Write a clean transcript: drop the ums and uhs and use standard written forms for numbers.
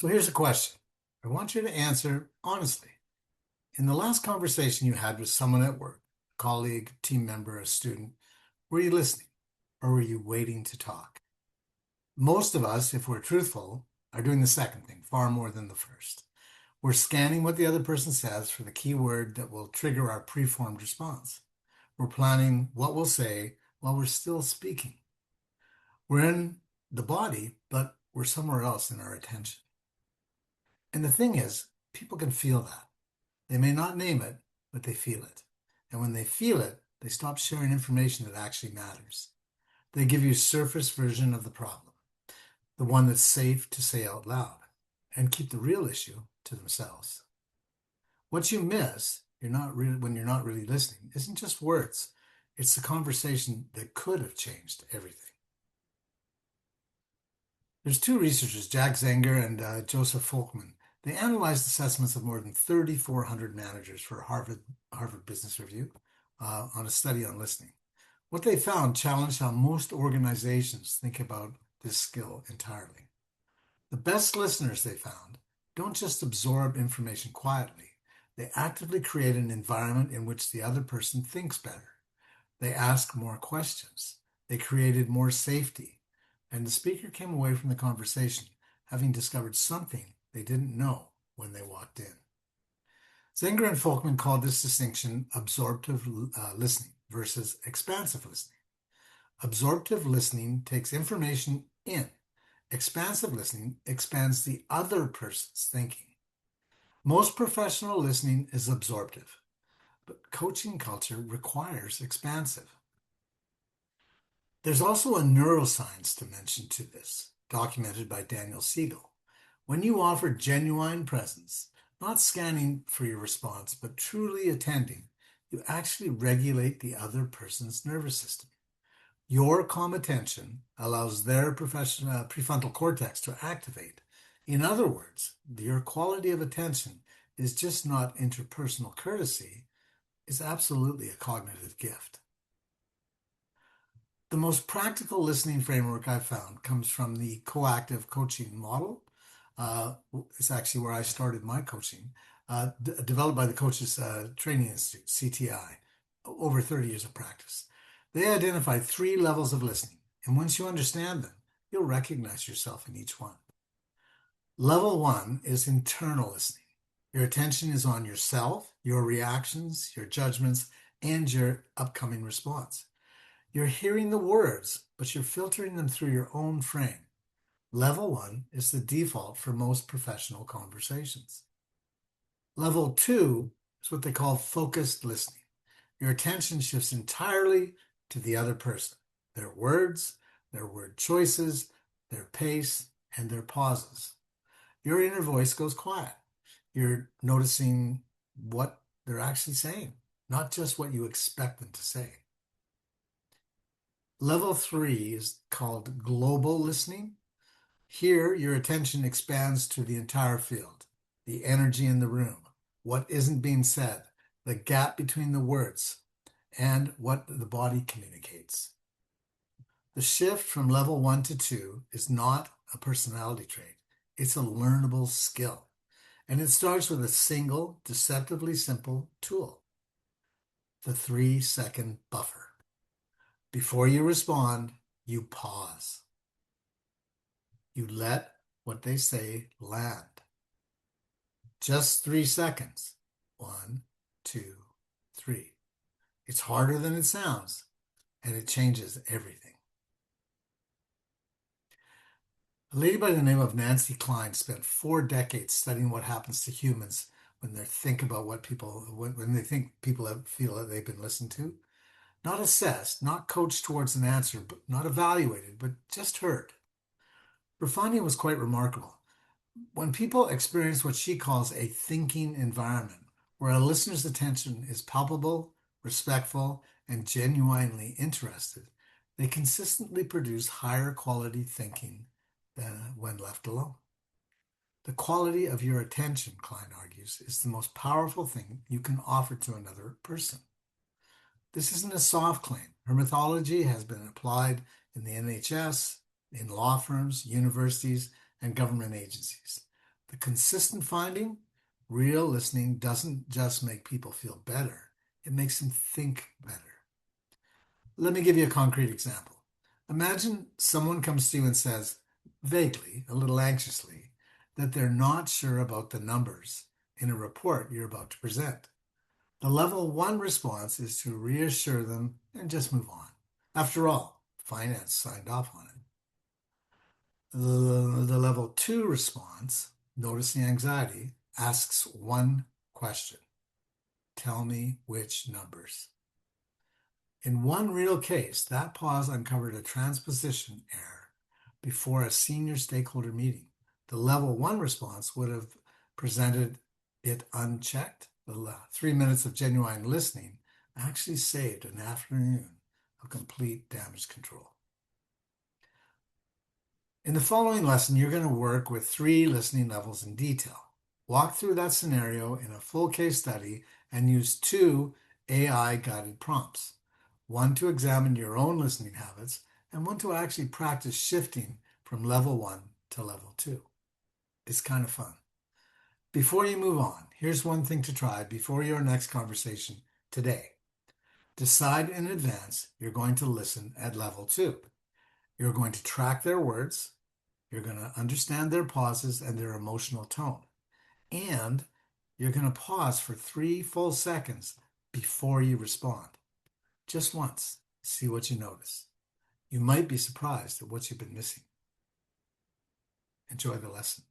So here's a question. I want you to answer honestly. In the last conversation you had with someone at work, a colleague, team member, a student, were you listening or were you waiting to talk? Most of us, if we're truthful, are doing the second thing far more than the first. We're scanning what the other person says for the key word that will trigger our preformed response. We're planning what we'll say while we're still speaking. We're in the body, but we're somewhere else in our attention. And the thing is, people can feel that. They may not name it, but they feel it. And when they feel it, they stop sharing information that actually matters. They give you a surface version of the problem, the one that's safe to say out loud, and keep the real issue to themselves. What you miss, when you're not really listening, isn't just words. It's the conversation that could have changed everything. There's two researchers, Jack Zenger and Joseph Folkman. They analyzed assessments of more than 3,400 managers for Harvard Business Review on a study on listening. What they found challenged how most organizations think about this skill entirely. The best listeners, they found, don't just absorb information quietly. They actively create an environment in which the other person thinks better. They ask more questions. They created more safety. And the speaker came away from the conversation having discovered something they didn't know when they walked in. Zenger and Folkman called this distinction absorptive listening versus expansive listening. Absorptive listening takes information in. Expansive listening expands the other person's thinking. Most professional listening is absorptive, but coaching culture requires expansive. There's also a neuroscience dimension to this, documented by Daniel Siegel. When you offer genuine presence, not scanning for your response, but truly attending, you actually regulate the other person's nervous system. Your calm attention allows their prefrontal cortex to activate. In other words, your quality of attention is just not interpersonal courtesy, it's absolutely a cognitive gift. The most practical listening framework I've found comes from the coactive coaching model. It's actually where I started my coaching, developed by the Coaches Training Institute, CTI, over 30 years of practice. They identified 3 levels of listening, and once you understand them, you'll recognize yourself in each one. Level 1 is internal listening. Your attention is on yourself, your reactions, your judgments, and your upcoming response. You're hearing the words, but you're filtering them through your own frame. Level 1 is the default for most professional conversations. Level 2 is what they call focused listening. Your attention shifts entirely to the other person, their words, their word choices, their pace, and their pauses. Your inner voice goes quiet. You're noticing what they're actually saying, not just what you expect them to say. Level 3 is called global listening. Here, your attention expands to the entire field, the energy in the room, what isn't being said, the gap between the words, and what the body communicates. The shift from level 1 to 2 is not a personality trait. It's a learnable skill. And it starts with a single, deceptively simple tool, the 3-second buffer. Before you respond, you pause. You let what they say land. Just 3 seconds. 1, 2, 3. It's harder than it sounds, and it changes everything. A lady by the name of Nancy Klein spent 4 decades studying what happens to humans when they think about when they think people feel that they've been listened to. Not assessed, not coached towards an answer, but not evaluated, but just heard. Her finding was quite remarkable. When people experience what she calls a thinking environment, where a listener's attention is palpable, respectful, and genuinely interested, they consistently produce higher quality thinking than when left alone. The quality of your attention, Klein argues, is the most powerful thing you can offer to another person. This isn't a soft claim. Her methodology has been applied in the NHS, in law firms, universities, and government agencies. consistent finding, real listening doesn't just make people feel better, it makes them think better. Let me give you a concrete example. Imagine someone comes to you and says, vaguely, a little anxiously, that they're not sure about the numbers in a report you're about to present. The level 1 response is to reassure them and just move on. After all, finance signed off on it. The level 2 response, notice the anxiety, asks one question. Tell me which numbers. In one real case, that pause uncovered a transposition error before a senior stakeholder meeting. The level 1 response would have presented it unchecked. The 3 minutes of genuine listening actually saved an afternoon of complete damage control. In the following lesson, you're going to work with 3 listening levels in detail. Walk through that scenario in a full case study and use 2 AI-guided prompts. One to examine your own listening habits, and one to actually practice shifting from level 1 to level 2. It's kind of fun. Before you move on, here's one thing to try before your next conversation today. Decide in advance you're going to listen at level 2. You're going to track their words, you're going to understand their pauses and their emotional tone, and you're going to pause for 3 full seconds before you respond. Just once, see what you notice. You might be surprised at what you've been missing. Enjoy the lesson.